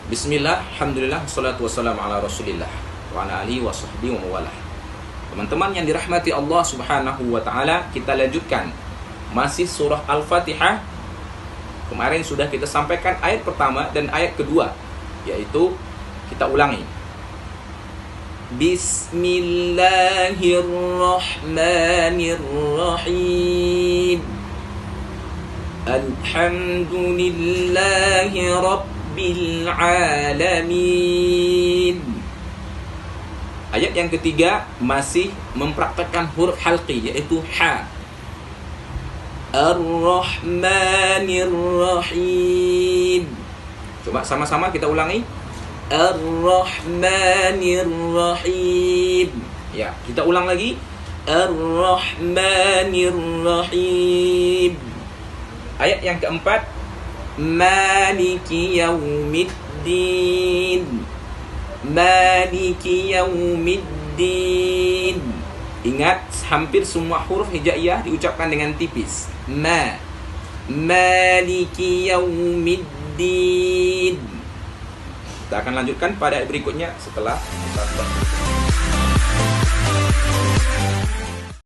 Bismillah, alhamdulillah, wassalatu wassalamu ala rasulillah wa ala alihi wa sahbihi wa mawalah. Teman-teman yang dirahmati Allah subhanahu wa ta'ala, kita lanjutkan masih surah Al-Fatihah. Kemarin sudah kita sampaikan ayat pertama dan ayat kedua, yaitu kita ulangi. Bismillahirrahmanirrahim. Alhamdulillahi Rabbil alamin. Ayat yang ketiga masih mempraktekkan huruf halqi, yaitu ha. Ar-Rahmanir-Rahim. Coba sama-sama kita ulangi. Ar-Rahmanir-Rahim. Ya, kita ulang lagi. Ar-Rahmanir-Rahim. Ayat yang keempat, Maliki yaumiddin. Maliki yaumiddin. Ingat, hampir semua huruf hijaiyah diucapkan dengan tipis. Maliki yaumiddin. Kita akan lanjutkan pada ayat berikutnya setelah